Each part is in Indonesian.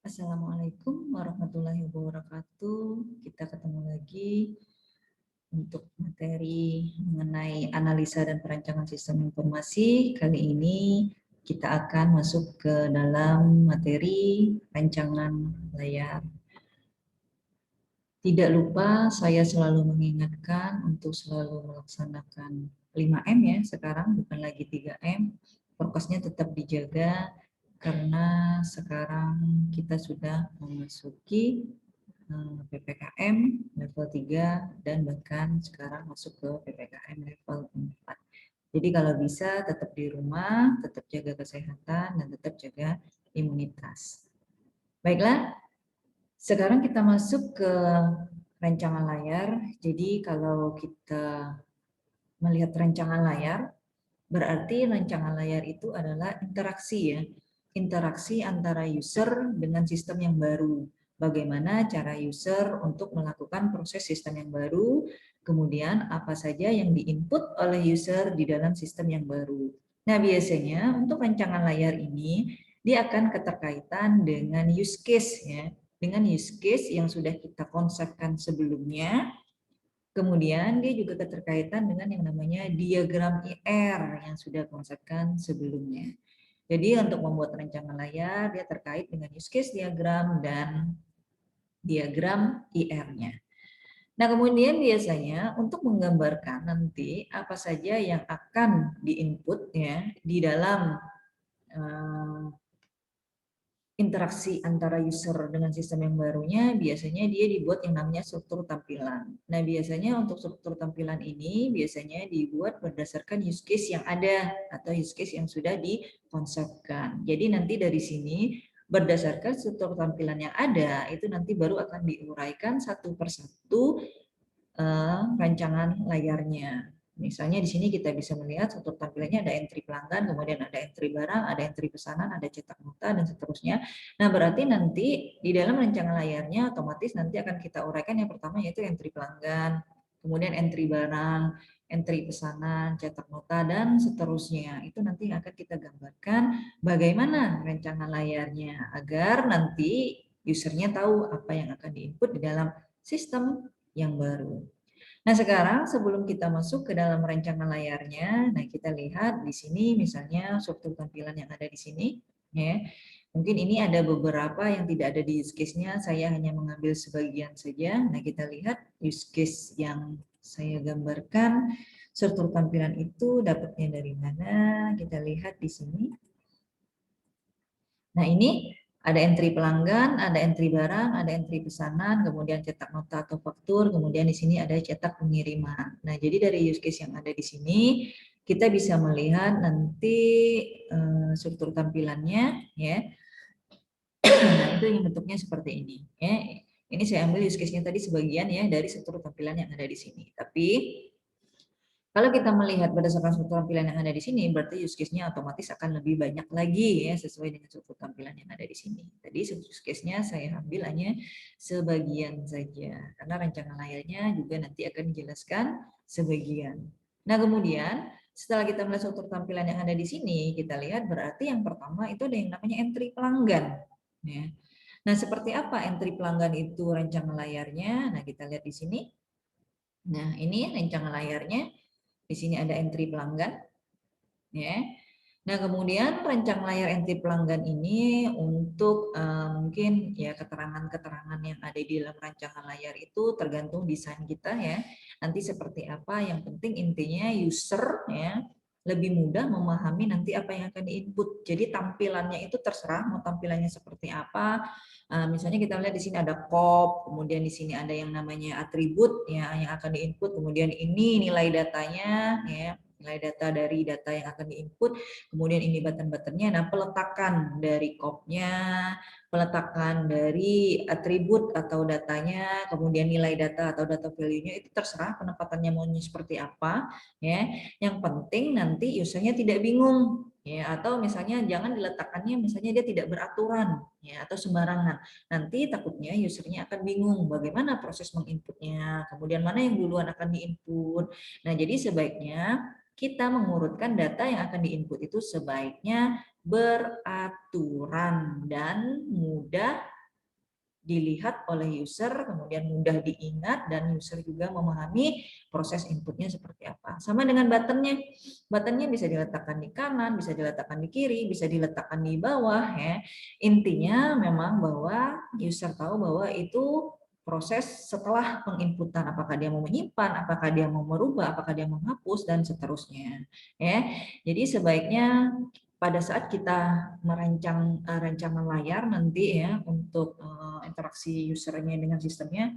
Assalamualaikum warahmatullahi wabarakatuh. Kita ketemu lagi untuk materi mengenai analisa dan perancangan sistem informasi. Kali ini kita akan masuk ke dalam materi rancangan layar. Tidak lupa saya selalu mengingatkan untuk selalu melaksanakan 5M ya sekarang, bukan lagi 3M. Prokesnya tetap dijaga karena sekarang kita sudah memasuki PPKM level 3 dan bahkan sekarang masuk ke PPKM level 4. Jadi kalau bisa tetap di rumah, tetap jaga kesehatan dan tetap jaga imunitas. Baiklah, sekarang kita masuk ke rancangan layar. Jadi kalau kita melihat rancangan layar, berarti rancangan layar itu adalah interaksi ya. Interaksi antara user dengan sistem yang baru. Bagaimana cara user untuk melakukan proses sistem yang baru, kemudian apa saja yang diinput oleh user di dalam sistem yang baru. Nah, biasanya untuk rancangan layar ini dia akan keterkaitan dengan use case ya, dengan use case yang sudah kita konsepkan sebelumnya. Kemudian dia juga keterkaitan dengan yang namanya diagram IR yang sudah konsepkan sebelumnya. Jadi untuk membuat rancangan layar dia terkait dengan use case diagram dan diagram IR-nya. Nah, kemudian biasanya untuk menggambarkan nanti apa saja yang akan diinput ya di dalam interaksi antara user dengan sistem yang barunya, biasanya dia dibuat yang namanya struktur tampilan. Nah, biasanya untuk struktur tampilan ini biasanya dibuat berdasarkan use case yang ada atau use case yang sudah dikonsepkan. Jadi nanti dari sini berdasarkan struktur tampilan yang ada, itu nanti baru akan diuraikan satu persatu rancangan layarnya. Misalnya di sini kita bisa melihat struktur tampilannya ada entry pelanggan, kemudian ada entry barang, ada entry pesanan, ada cetak nota, dan seterusnya. Nah, berarti nanti di dalam rancangan layarnya otomatis nanti akan kita uraikan yang pertama yaitu entry pelanggan, kemudian entry barang, entry pesanan, cetak nota, dan seterusnya. Itu nanti akan kita gambarkan bagaimana rancangan layarnya agar nanti usernya tahu apa yang akan diinput di dalam sistem yang baru. Nah, sekarang sebelum kita masuk ke dalam rancangan layarnya, nah kita lihat di sini misalnya struktur tampilan yang ada di sini, ya. Mungkin ini ada beberapa yang tidak ada di use case-nya, saya hanya mengambil sebagian saja. Nah, kita lihat use case yang saya gambarkan, struktur tampilan itu dapatnya dari mana? Kita lihat di sini. Nah, ini ada entry pelanggan, ada entry barang, ada entry pesanan, kemudian cetak nota atau faktur, kemudian di sini ada cetak pengiriman. Nah, jadi dari use case yang ada di sini, kita bisa melihat nanti struktur tampilannya, ya. Nah, itu yang bentuknya seperti ini. Ya. Ini saya ambil use case-nya tadi sebagian ya dari struktur tampilan yang ada di sini. Tapi kalau kita melihat berdasarkan struktur tampilan yang ada di sini, berarti use case-nya otomatis akan lebih banyak lagi ya sesuai dengan struktur tampilan yang ada di sini. Tadi use case-nya saya ambil hanya sebagian saja, karena rancangan layarnya juga nanti akan dijelaskan sebagian. Nah, kemudian setelah kita melihat struktur tampilan yang ada di sini, kita lihat berarti yang pertama itu ada yang namanya entry pelanggan. Ya. Nah, seperti apa entry pelanggan itu rancangan layarnya? Nah, kita lihat di sini. Nah, ini rancangan layarnya. Di sini ada entry pelanggan, ya. Nah, kemudian rancang layar entry pelanggan ini untuk mungkin ya keterangan-keterangan yang ada di dalam rancangan layar itu tergantung desain kita ya. Nanti seperti apa, yang penting intinya user ya lebih mudah memahami nanti apa yang akan diinput. Jadi tampilannya itu terserah mau tampilannya seperti apa. Misalnya kita lihat di sini ada kop, kemudian di sini ada yang namanya atribut ya yang akan diinput, kemudian ini nilai datanya ya, nilai data dari data yang akan diinput, kemudian ini button-buttonnya. Nah, peletakan dari kopnya, peletakan dari atribut atau datanya, kemudian nilai data atau data value-nya itu terserah penempatannya maunya seperti apa ya. Yang penting nanti usernya tidak bingung ya, atau misalnya jangan diletakkannya misalnya dia tidak beraturan ya atau sembarangan. Nanti takutnya usernya akan bingung bagaimana proses menginputnya, kemudian mana yang duluan akan diinput. Nah, jadi sebaiknya kita mengurutkan data yang akan diinput itu sebaiknya beraturan dan mudah dilihat oleh user, kemudian mudah diingat, dan user juga memahami proses inputnya seperti apa. Sama dengan buttonnya, buttonnya bisa diletakkan di kanan, bisa diletakkan di kiri, bisa diletakkan di bawah ya. Intinya memang bahwa user tahu bahwa itu proses setelah penginputan, apakah dia mau menyimpan, apakah dia mau merubah, apakah dia mau menghapus, dan seterusnya ya. Jadi sebaiknya pada saat kita merancang rancangan layar nanti ya untuk interaksi usernya dengan sistemnya,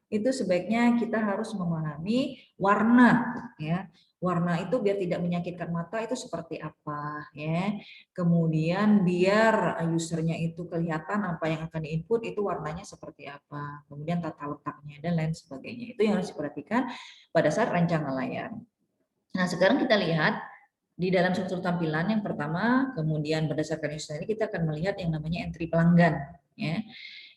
itu sebaiknya kita harus memahami warna ya. Warna itu biar tidak menyakitkan mata itu seperti apa ya. Kemudian biar usernya itu kelihatan apa yang akan diinput itu warnanya seperti apa. Kemudian tata letaknya dan lain sebagainya. Itu yang harus diperhatikan pada saat rancangan layar. Nah, sekarang kita lihat di dalam struktur tampilan yang pertama, kemudian berdasarkan user ini kita akan melihat yang namanya entry pelanggan ya.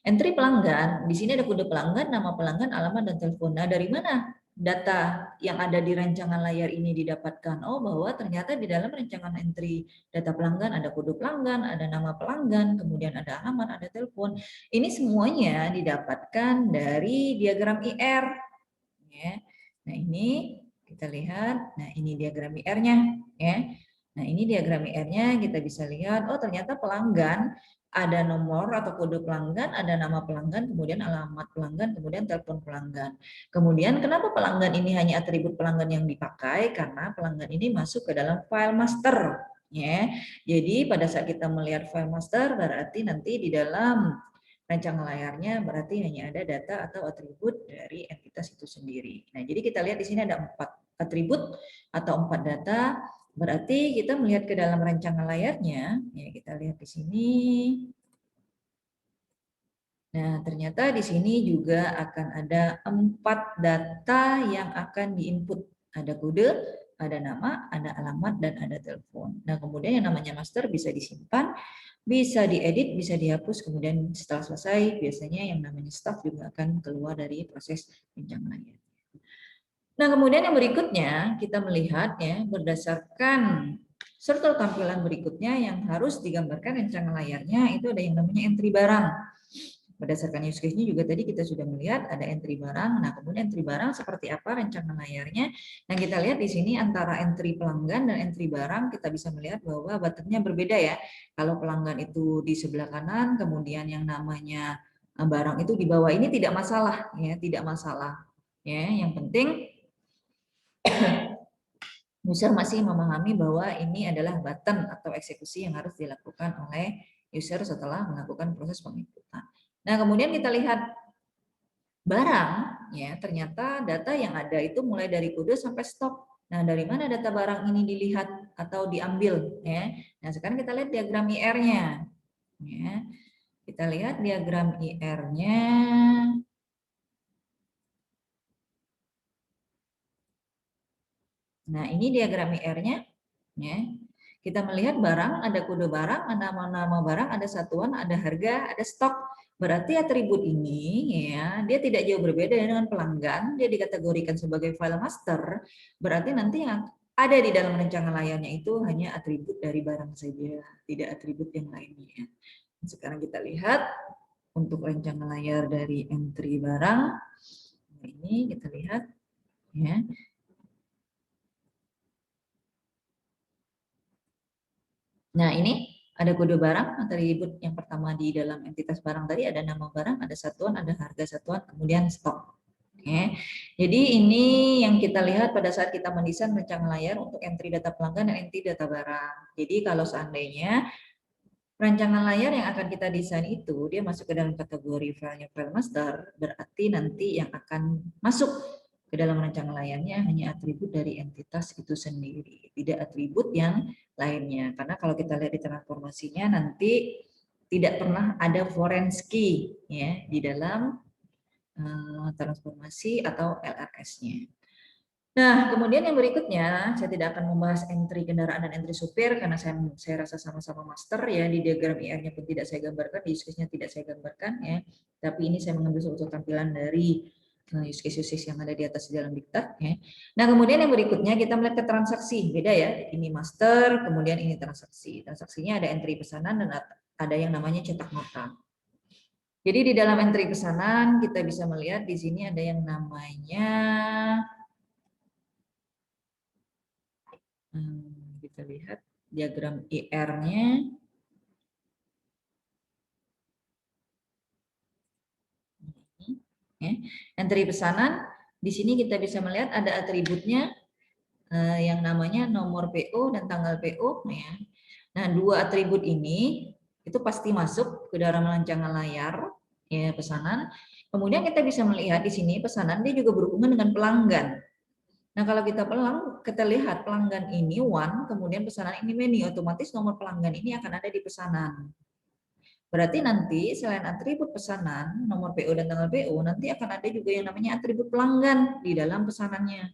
Entry pelanggan, di sini ada kode pelanggan, nama pelanggan, alamat, dan telepon. Nah, dari mana data yang ada di rancangan layar ini didapatkan? Oh, bahwa ternyata di dalam rancangan entry data pelanggan ada kode pelanggan, ada nama pelanggan, kemudian ada alamat, ada telepon. Ini semuanya didapatkan dari diagram IR. Ya. Nah, ini kita lihat. Nah, ini diagram IR-nya. Ya. Nah, ini diagram IR-nya kita bisa lihat, oh ternyata pelanggan ada nomor atau kode pelanggan, ada nama pelanggan, kemudian alamat pelanggan, kemudian telepon pelanggan. Kemudian kenapa pelanggan ini hanya atribut pelanggan yang dipakai? Karena pelanggan ini masuk ke dalam file master. Ya. Jadi pada saat kita melihat file master berarti nanti di dalam rancangan layarnya berarti hanya ada data atau atribut dari entitas itu sendiri. Nah, jadi kita lihat di sini ada 4 atribut atau 4 data. Berarti kita melihat ke dalam rancangan layarnya, ya kita lihat di sini. Nah, ternyata di sini juga akan ada 4 data yang akan diinput. Ada kode, ada nama, ada alamat, dan ada telepon. Nah, kemudian yang namanya master bisa disimpan, bisa diedit, bisa dihapus, kemudian setelah selesai biasanya yang namanya staff juga akan keluar dari proses rancangan layar. Nah, kemudian yang berikutnya kita melihat ya berdasarkan struktur tampilan berikutnya yang harus digambarkan rancangan layarnya itu ada yang namanya entry barang. Berdasarkan use case-nya juga tadi kita sudah melihat ada entry barang. Nah, kemudian entry barang seperti apa rancangan layarnya? Nah, kita lihat di sini antara entry pelanggan dan entry barang kita bisa melihat bahwa buttonnya berbeda ya. Kalau pelanggan itu di sebelah kanan, kemudian yang namanya barang itu di bawah. Ini tidak masalah ya, tidak masalah. Ya, yang penting user masih memahami bahwa ini adalah button atau eksekusi yang harus dilakukan oleh user setelah melakukan proses penginputan. Nah, kemudian kita lihat barang, ya ternyata data yang ada itu mulai dari kode sampai stop. Nah, dari mana data barang ini dilihat atau diambil? Ya. Nah, sekarang kita lihat diagram IR-nya. Ya. Kita lihat diagram IR-nya. Nah, ini diagram IR-nya. Ya. Kita melihat barang, ada kode barang, ada nama barang, ada satuan, ada harga, ada stok. Berarti atribut ini ya, dia tidak jauh berbeda dengan pelanggan, dia dikategorikan sebagai file master. Berarti nanti yang ada di dalam rancangan layarnya itu hanya atribut dari barang saja, tidak atribut yang lainnya. Sekarang kita lihat untuk rancangan layar dari entry barang. Ini kita lihat ya. Nah, ini ada kode barang, atribut yang pertama di dalam entitas barang tadi ada nama barang, ada satuan, ada harga satuan, kemudian stok. Oke. Jadi ini yang kita lihat pada saat kita mendesain rancangan layar untuk entry data pelanggan dan entry data barang. Jadi kalau seandainya rancangan layar yang akan kita desain itu dia masuk ke dalam kategori filenya file master, berarti nanti yang akan masuk ke dalam rancangan layarnya hanya atribut dari entitas itu sendiri, tidak atribut yang lainnya. Karena kalau kita lihat di transformasinya nanti tidak pernah ada foreign key ya di dalam transformasi atau LRS-nya. Nah, kemudian yang berikutnya, saya tidak akan membahas entry kendaraan dan entry supir karena saya rasa sama-sama master ya, di diagram IR-nya pun tidak saya gambarkan, di use case-nya tidak saya gambarkan ya. Tapi ini saya mengambil suatu tampilan dari use case yang ada di atas di dalam diktat ya. Nah, kemudian yang berikutnya kita melihat ke transaksi, beda ya. Ini master, kemudian ini transaksi. Transaksinya ada entry pesanan dan ada yang namanya cetak nota. Jadi di dalam entry pesanan kita bisa melihat di sini ada yang namanya kita lihat diagram IR-nya. Entry pesanan di sini kita bisa melihat ada atributnya yang namanya nomor PO dan tanggal PO ya. Nah, dua atribut ini itu pasti masuk ke dalam rancangan layar ya pesanan. Kemudian kita bisa melihat di sini pesanan dia juga berhubungan dengan pelanggan. Nah, kalau kita lihat pelanggan ini one, kemudian pesanan ini many, otomatis nomor pelanggan ini akan ada di pesanan. Berarti nanti selain atribut pesanan, nomor PO dan tanggal PO, nanti akan ada juga yang namanya atribut pelanggan di dalam pesanannya.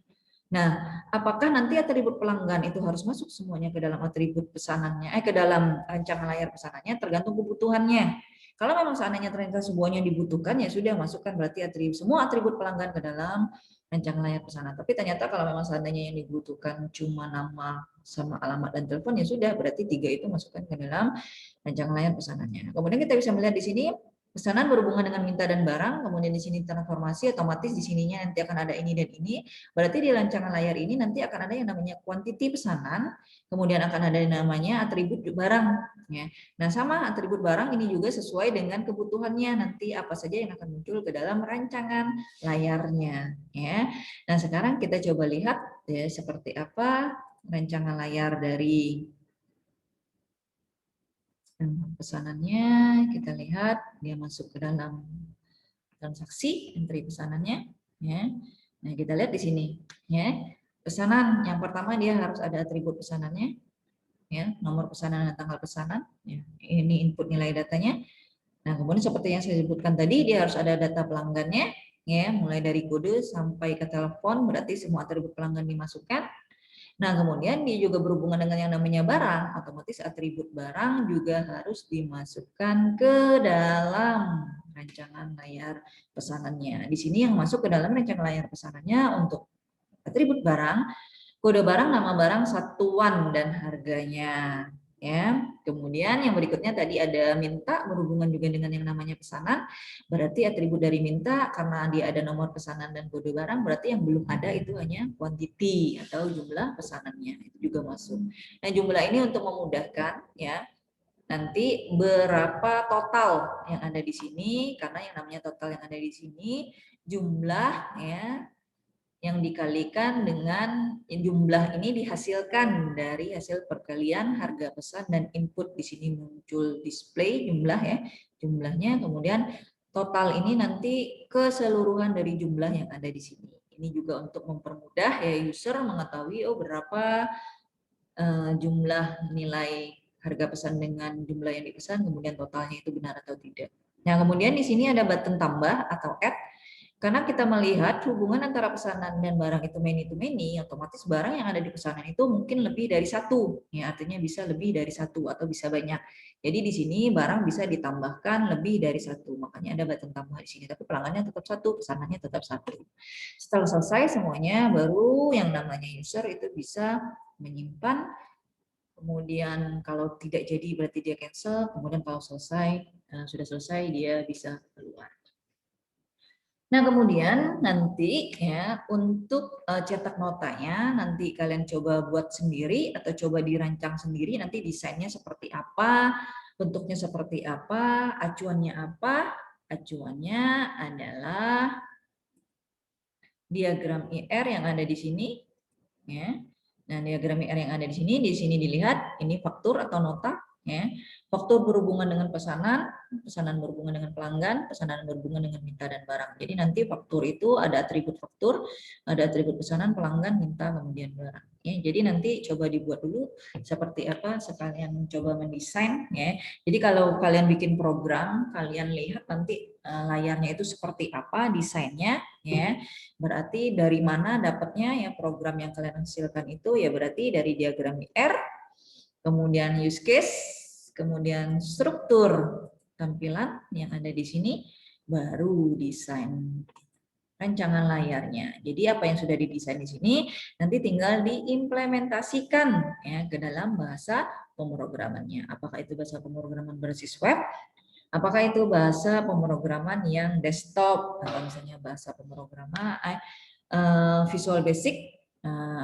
Nah, apakah nanti atribut pelanggan itu harus masuk semuanya ke dalam atribut pesanannya, ke dalam rancangan layar pesanannya, tergantung kebutuhannya. Kalau memang seandainya ternyata semuanya dibutuhkan, ya sudah masukkan berarti semua atribut pelanggan ke dalam rancangan layar pesanan. Tapi ternyata kalau memang seandainya yang dibutuhkan cuma nama sama alamat dan telepon, ya sudah berarti 3 itu masukkan ke dalam rancangan layar pesanannya. Kemudian kita bisa melihat di sini pesanan berhubungan dengan minta dan barang, kemudian di sini transformasi, otomatis di sininya nanti akan ada ini dan ini. Berarti di rancangan layar ini nanti akan ada yang namanya quantity pesanan, kemudian akan ada yang namanya atribut barang. Ya. Nah, sama atribut barang ini juga sesuai dengan kebutuhannya nanti apa saja yang akan muncul ke dalam rancangan layarnya. Ya. Nah, sekarang kita coba lihat ya, seperti apa rancangan layar dari pesanannya. Kita lihat dia masuk ke dalam transaksi entry pesanannya ya. Nah, kita lihat di sini ya. Pesanan yang pertama dia harus ada atribut pesanannya ya, nomor pesanan dan tanggal pesanan ya. Ini input nilai datanya. Nah, kemudian seperti yang saya sebutkan tadi dia harus ada data pelanggannya ya, mulai dari kode sampai ke telepon, berarti semua atribut pelanggan dimasukkan. Nah, kemudian dia juga berhubungan dengan yang namanya barang, otomatis atribut barang juga harus dimasukkan ke dalam rancangan layar pesanannya. Di sini yang masuk ke dalam rancangan layar pesanannya untuk atribut barang, kode barang, nama barang, satuan dan harganya. Ya, kemudian yang berikutnya tadi ada minta berhubungan juga dengan yang namanya pesanan. Berarti atribut dari minta karena dia ada nomor pesanan dan kode barang, berarti yang belum ada itu hanya quantity atau jumlah pesanannya. Itu juga masuk. Nah, jumlah ini untuk memudahkan ya. Nanti berapa total yang ada di sini, karena yang namanya total yang ada di sini jumlah ya yang dikalikan dengan jumlah ini dihasilkan dari hasil perkalian harga pesan dan input. Di sini muncul display jumlah ya, jumlahnya, kemudian total ini nanti keseluruhan dari jumlah yang ada di sini. Ini juga untuk mempermudah ya user mengetahui oh berapa jumlah nilai harga pesan dengan jumlah yang dipesan, kemudian totalnya itu benar atau tidak. Nah, kemudian di sini ada button tambah atau add. Karena kita melihat hubungan antara pesanan dan barang itu many to many, otomatis barang yang ada di pesanan itu mungkin lebih dari satu, ya artinya bisa lebih dari satu atau bisa banyak. Jadi di sini barang bisa ditambahkan lebih dari satu, makanya ada button tambah di sini. Tapi pelanggannya tetap satu, pesanannya tetap satu. Setelah selesai semuanya, baru yang namanya user itu bisa menyimpan. Kemudian kalau tidak jadi berarti dia cancel. Kemudian kalau selesai, sudah selesai dia bisa keluar. Nah, kemudian nanti ya untuk cetak notanya nanti kalian coba buat sendiri atau coba dirancang sendiri, nanti desainnya seperti apa, bentuknya seperti apa, acuannya apa. Acuannya adalah diagram IR yang ada di sini ya. Nah, diagram IR yang ada di sini dilihat ini faktur atau nota ya. Faktur berhubungan dengan pesanan, pesanan berhubungan dengan pelanggan, pesanan berhubungan dengan minta dan barang. Jadi nanti faktur itu ada atribut faktur, ada atribut pesanan, pelanggan, minta, kemudian barang. Ya, jadi nanti coba dibuat dulu seperti apa, sekalian mencoba mendesain ya. Jadi kalau kalian bikin program, kalian lihat nanti layarnya itu seperti apa desainnya ya. Berarti dari mana dapatnya ya program yang kalian hasilkan itu ya berarti dari diagram IR, kemudian use case, kemudian struktur tampilan yang ada di sini, baru desain rancangan layarnya. Jadi apa yang sudah didesain di sini nanti tinggal diimplementasikan ya ke dalam bahasa pemrogramannya. Apakah itu bahasa pemrograman berbasis web Apakah itu bahasa pemrograman yang desktop atau misalnya bahasa pemrograman Visual Basic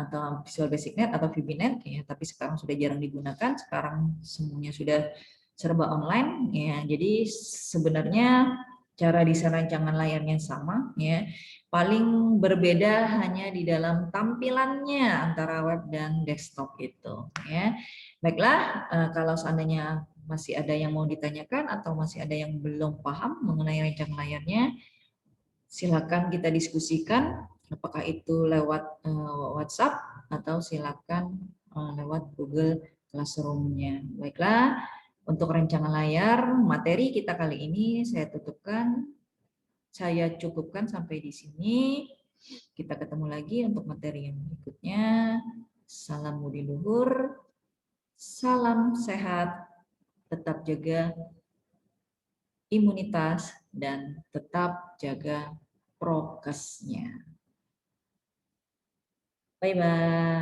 atau Visual Basic Net atau VBNet ya, tapi sekarang sudah jarang digunakan, sekarang semuanya sudah serba online ya. Jadi sebenarnya cara desain rancangan layarnya sama ya. Paling berbeda hanya di dalam tampilannya antara web dan desktop itu ya. Baiklah, kalau seandainya masih ada yang mau ditanyakan atau masih ada yang belum paham mengenai rancangan layarnya, silakan kita diskusikan, apakah itu lewat WhatsApp atau silakan lewat Google Classroom-nya. Baiklah, untuk rancangan layar materi kita kali ini saya cukupkan sampai di sini. Kita ketemu lagi untuk materi yang berikutnya. Salam budi luhur, salam sehat, tetap jaga imunitas, dan tetap jaga prokesnya. Bye-bye.